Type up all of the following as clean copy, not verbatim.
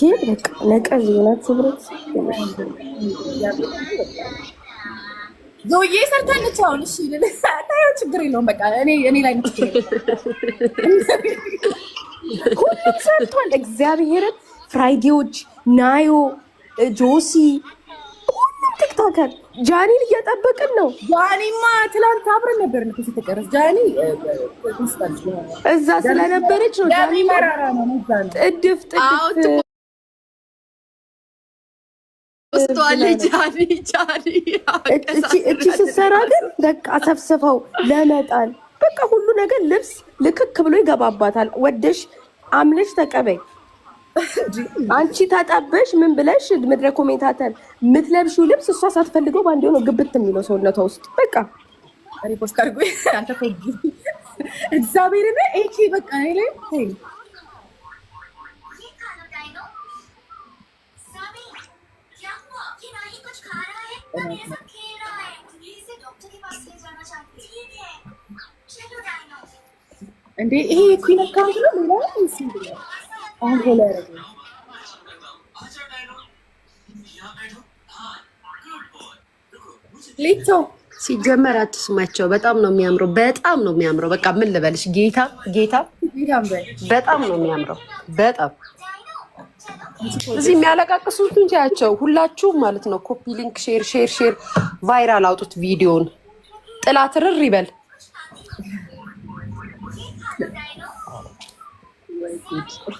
ግን በቃ ነቀዝ የሆናችሁ ብረት ዞዬ ሰርታለች። አሁን እሺ ታየው ችግር የለውም። በቃ እኔ ላይ ነው ሁሉም ሰርቷል። እግዚአብሔርን ፍራይዴዎች፣ ናዮ፣ ጆሲ ሁሉም ቲክቶከር ጃኒን እየጠበቅን ነው። ጃኒማ ትላንት አብረን ነበር ነው ተቀረጽ ጃኒ እዛ ስለነበረች ነው ጃኒ መራራ ነው ጥድፍ እቺ ስትሰራ ግን በቃ ሰፍስፈው ለመጣል በቃ ሁሉ ነገር ልብስ ልክክ ብሎ ይገባባታል። ወደሽ አምነሽ ተቀበይ። አንቺ ታጣበሽ ምን ብለሽ ምድረ ኮሜንታተር የምትለብሺው ልብስ እሷ ሳትፈልገው ባንዴ ነው ግብት የሚለው ሰውነቷ ውስጥ በቃ ሪፖስት አድርጎ አንተ ፈጅ እግዚአብሔር ነው እቺ በቃ አይለ እንዴ ይሄ ኩዊን አካውንት ነው ሌላ አሁን ሆለ ያረጋል ሊቶ ሲጀመር አትስማቸው። በጣም ነው የሚያምረው። በጣም ነው የሚያምረው። በቃ ምን ልበልሽ ጌታ በጣም ነው የሚያምረው። በጣም እዚህ የሚያለቃቅሱት እንጂ ያቸው ሁላችሁም ማለት ነው። ኮፒ ሊንክ ሼር ቫይራል አውጡት ቪዲዮን። ጥላት ርር ይበል።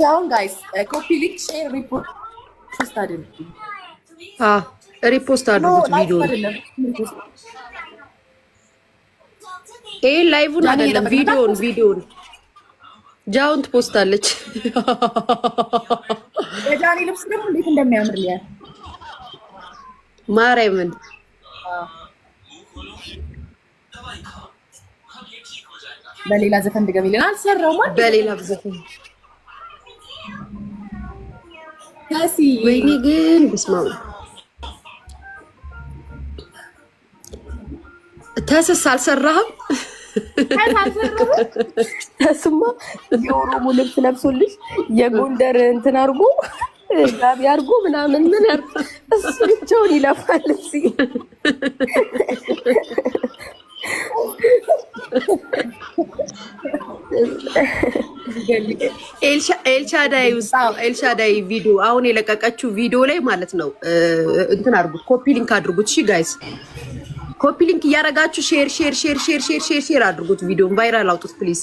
አሁን ጋይስ ኮፒ ሊንክ ሼር ሪፖስት አድርጉ። ሪፖስት አድርጉት ቪዲዮን። ይሄ ላይቭን አይደለም ቪዲዮን ጃውንት ፖስት አለች። የጃኒ ልብስ ደግሞ እንዴት እንደሚያምር ሊያ ማርያምን በሌላ ዘፈን ድገሚልን አልሰራው ማለት በሌላ ዘፈን ታሲ ወይኔ ግን ብስማው ተስስ አልሰራህም። ተስማ የኦሮሞ ልብስ ለብሶልሽ የጎንደር እንትን አድርጎ ጋቢ አድርጎ ምናምን ምን እሱ ብቻውን ይለፋል። እዚህ ኤልሻዳይ ቪዲዮ አሁን የለቀቀችው ቪዲዮ ላይ ማለት ነው እንትን አድርጉት፣ ኮፒ ሊንክ አድርጉት። እሺ ጋይስ ኮፒ ሊንክ እያደረጋችሁ ሼር አድርጉት። ቪዲዮን ቫይራል አውጡት ፕሊዝ።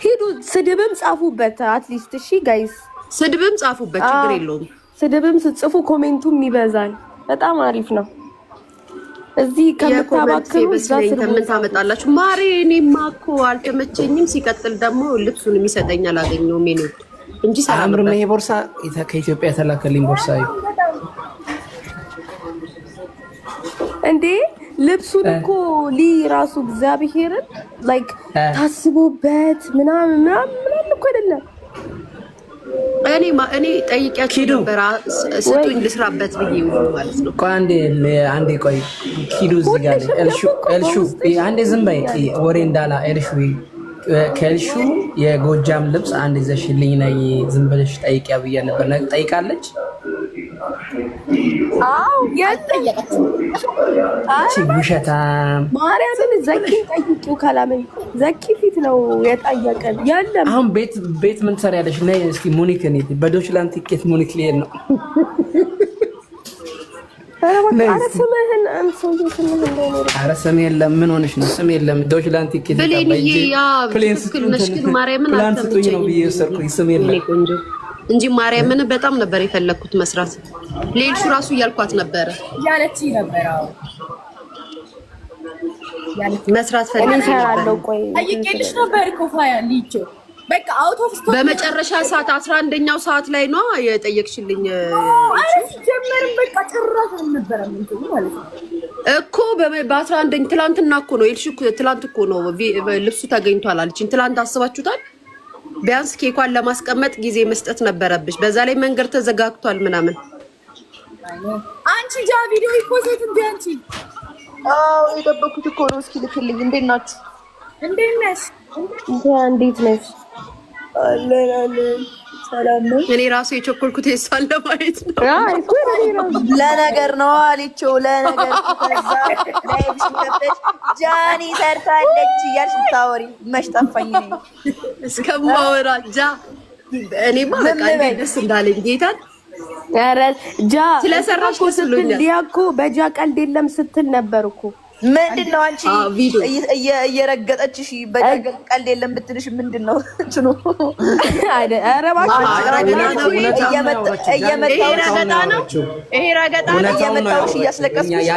ሂዱ ስድብም ጻፉበት አትሊስት። እሺ ጋይስ ስድብም ጻፉበት፣ ችግር የለውም። ስድብም ስትጽፉ ኮሜንቱም ይበዛል። በጣም አሪፍ ነው። እዚህ ከምታባክሩ ምን ታመጣላችሁ? ማሬ እኔማ እኮ አልተመቸኝም። ሲቀጥል ደግሞ ልብሱን የሚሰጠኝ አላገኘውም እንጂ አምር ነው። ይሄ ቦርሳ ከኢትዮጵያ የተላከልኝ ቦርሳ እንዴ ልብሱን እኮ ራሱ እግዚአብሔርን ላይክ ታስቦበት ምናምን እኮ አይደለም። እኔ ጠይቂያችሁ ነበር ስጡኝ ልስራበት ብዬ ማለት ነው። ቆይ አንዴ ቆይ ኪዱ እዚህ ጋር ኤልሹ አንዴ ዝም በይ ወሬ እንዳላ ኤልሹ ከኤልሹ የጎጃም ልብስ አንድ ይዘሽልኝ ነይ ዝም ብለሽ ጠይቂያ ብዬ ነበር። ጠይቃለች። አው ያጠየቀችው ውሸታም ማርያምን ዘኪን ጠይቂው ካላምን ዘኪ ፊት ነው የጠየቀን። ያለም አሁን ቤት ምን ትሰሪያለሽ? ነይ እስኪ ሙኒክ ነይ በዶችላንድ ቲኬት ሙኒክ ሊሄድ ነው። ኧረ ስምህን ኧረ ስም የለም። ምን ሆነሽ ነው? ስም የለም። ዶችላንድ ቲኬት ፕሌን ስትል ማርያምን አልተመቸኝ ነው ብዬ ወሰድኩኝ። ስም የለም እንጂ ማርያምን በጣም ነበር የፈለኩት መስራት። ሌልሹ ራሱ እያልኳት ነበረ ያለችኝ ነበር። አዎ መስራት ፈልጋለሁ። ቆይ አይቄልሽ ነበር እኮ ፋያ ሊቾ በቃ አውት ኦፍ ስቶክ በመጨረሻ ሰዓት 11ኛው ሰዓት ላይ ነው የጠየቅሽልኝ። ጀመርን በቃ ጭራሽ አልነበረም እንትን ማለት ነው እኮ በ11 ትላንትና እኮ ነው ኤልሹ ትላንት እኮ ነው ልብሱ ተገኝቷል አለችኝ። ትላንት አስባችሁታል? ቢያንስ ኬኳን ለማስቀመጥ ጊዜ መስጠት ነበረብሽ። በዛ ላይ መንገድ ተዘጋግቷል ምናምን። አንቺ ጃ ቪዲዮ ይፖስት እንዴ አንቺ? አዎ የጠበኩት እኮ ነው። እስኪ ልክልኝ። እንዴት ናችሁ? እንዴት ነሽ? እንዴት ነሽ? አለን ሰላም ነው። እኔ ራሱ የቸኮልኩት የሷን ለማየት ነው። ለነገር ነው አለችው። ለነገር ከዛ ላይብሽ ከፍተሽ ጃኒ ሰርታለች እያልሽ ታወሪ መች ጠፋኝ እኔ እስከማወራ ጃ እኔማ በቃ እንዴት ደስ እንዳለኝ ጌታን ኧረ ጃ ስለሰራሽ ስትል ሊያኮ በጃ ቀልድ የለም ስትል ነበር እኮ። ምንድነው አንቺ እየረገጠችሽ በጃ ቀልድ የለም ብትልሽ ምንድነው እንትኑ? ኧረ እባክሽ ይሄ ረገጣ ነው። እየመጣሁሽ እያስለቀስኩሽ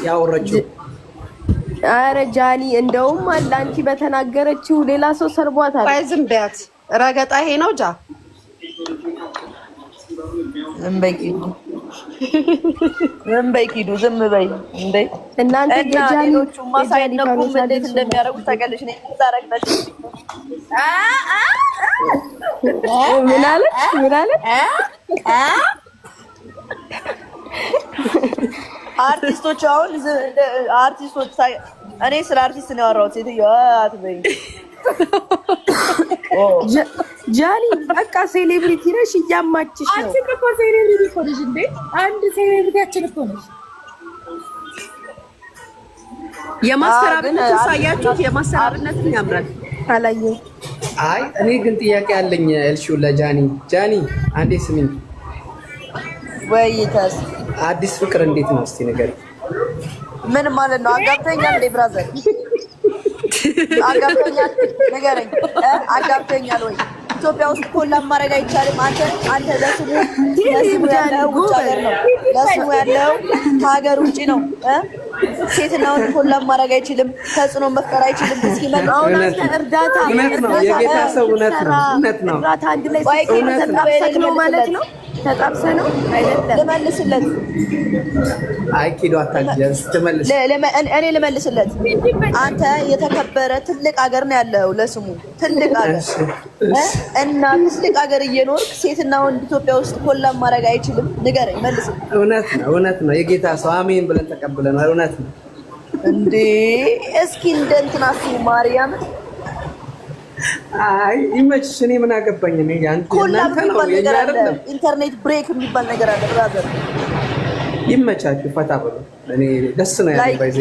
ያወራችው። ኧረ ጃኒ እንደውም አለ አንቺ በተናገረችው ሌላ ሰው ሰርቧታል። ቆይ ዝም በያት። ረገጣ ይሄ ነው ጃ ዝም በይ ኪዱ ዝም በይ እንዴ እናንተ የጃኒዎቹ ማሳይነቁ እንዴት እንደሚያደርጉት ታውቂያለሽ? እኔ ታረግታሽ ምን አለች አርቲስቶች አሁን አርቲስቶች እኔ ስለ አርቲስት ነው ያወራሁት። ሴትዮዋ አትበይ ጃኒ በቃ ሴሌብሪቲ ነሽ፣ እያማችሽ ነው። አንቺ እኮ ሴሌብሪቲ እኮ ነሽ እንዴ! አንድ ሴሌብሪቲያችን እኮ ነሽ። የማስተራብነት ሳያችሁት የማስተራብነትን ያምራል። አላየሁም። አይ እኔ ግን ጥያቄ አለኝ እልሽው ለጃኒ። ጃኒ አንዴ ስሚኝ። ወይታስ አዲስ ፍቅር እንዴት ነው እስቲ ንገሪኝ። ምን ማለት ነው? አጋብተኛል እንዴ ብራዘር? አጋብተኛል ንገረኝ። አጋብተኛል ወይ? ኢትዮጵያ ውስጥ ኮላም ማድረግ አይቻልም። አንተ ለስሙ ያለው ውጭ ሀገር ነው። ለስሙ ያለው ከሀገር ውጭ ነው። ሴትና ወንድ ኮላም ማድረግ አይችልም። ተጽዕኖ መፍጠር አይችልም። እስኪ እርዳታ ነው የጌታ ሰው እውነት ነው። እርዳታ አንድ ላይ ነው ማለት ነው። ተጣብሰ ነው አይደለም። ልመልስለት። አይ ኪዶ አታጀስ ትመልስ። እኔ ልመልስለት። አንተ የተከበረ ትልቅ ሀገር ነው ያለው ለስሙ ትልቅ ሀገር እና ትልቅ ሀገር እየኖርክ ሴትና ወንድ ኢትዮጵያ ውስጥ ኮላም ማድረግ አይችልም። ንገረኝ፣ መልስ። እውነት ነው የጌታ ሰው አሜን ብለን ተቀብለናል። እውነት ነው እንዴ? እስኪ እንደ እንትን አስቡ ማርያም። አይ ይመችሽ። እኔ ምን አገባኝ? እኔ ኮላም የሚባል ነገር አለ። ኢንተርኔት ብሬክ የሚባል ነገር አለ። ብራዘር ይመቻችሁ፣ ፈታ በሉ። እኔ ደስ ነው ያለኝ። ባይዘ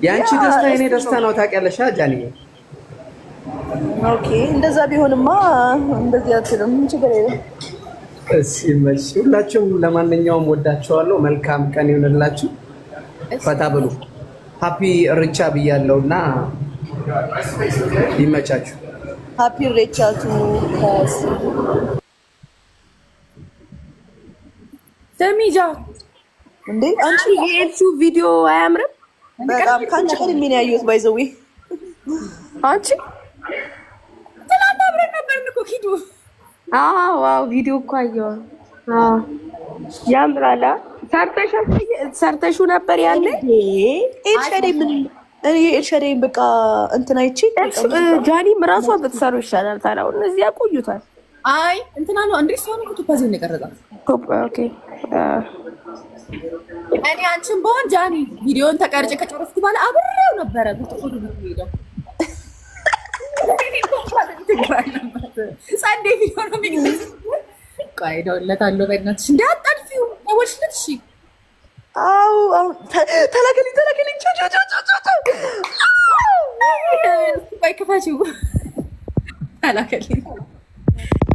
ያንቺ ደስታ የኔ ደስታ ነው። ታውቂያለሽ ጃኒ። ኦኬ እንደዛ ቢሆንማ እንደዚህ አትልም። ችግር የለም። እሺ ይመችሽ ሁላችሁም። ለማንኛውም ወዳችኋለሁ። መልካም ቀን ይሁንላችሁ። ፈታ በሉ። ሃፒ ርቻ ብያለሁና ይመቻችሁ። ሃፒ ሬቻ ቱ ታስ ሰሚጃ እንዴ አንቺ የኤልሹ ቪዲዮ አያምርም? በጣም ካንቺ ቀድሜ ነው ያየሁት። ባይዘው አንቺ ትናንት አብረን ነበር እኮ ኪዱ። ዋው ቪዲዮ እኮ አየሁ። ያምራላ። ሰርተሹ ነበር ያለ ኤልሻዳይም በቃ እንትና አይቼ ጃኒም ራሷ ብትሰሩ ይሻላል። ታዲያ እነዚህ ያቆዩታል። አይ እንትና ነው እንዴ ሰው ነው ቶፓዚ ነው የቀረጻት። ኦኬ እኔ አንቺን በሆን ጃኒ ቪዲዮን ተቀርጬ ከጨረስኩ በኋላ አብሬው ነበረ ፎቶ ሄደው ሳንዴ ቪዲዮ ነው የሚገርምሽ። ቆይ ደውለታለሁ በእናትሽ እንዳታጥፊው ደውልሽለት። እሺ አው ተላከልኝ ቆይ ክፈቺው ተላከልኝ።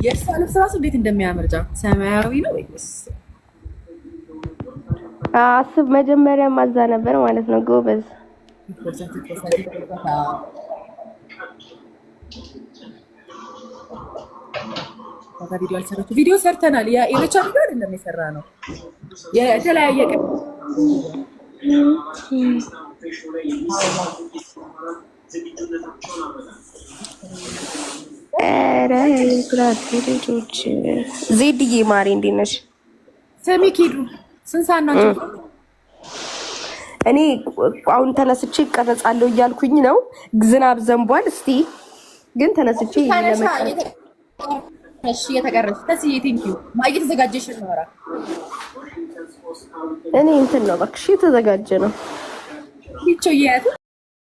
የእሷ ልብስ ራሱ እንዴት እንደሚያምር ጃ ሰማያዊ ነው ወይስ አስብ። መጀመሪያ ማዛ ነበር ማለት ነው። ጎበዝ ቪዲዮ አልሰራችሁ። ቪዲዮ ሰርተናል። ያ ኢሬቻ ቪዲዮ አይደለም የሰራ ነው። የተለያየ ቀን ዜድዬ ማሪ እንዴት ነሽ? ሰሚ ኪዱ ስንት ሰዓት ነው? እኔ አሁን ተነስቼ እቀረጻለሁ እያልኩኝ ነው። ዝናብ ዘንቧል። እስቲ ግን ተነስቼ እሺ የተቀረጽ ተስዬ ቴንኪው እየተዘጋጀሽ ነው። ኧረ እኔ እንትን ነው እባክሽ የተዘጋጀ ነው። ይቾ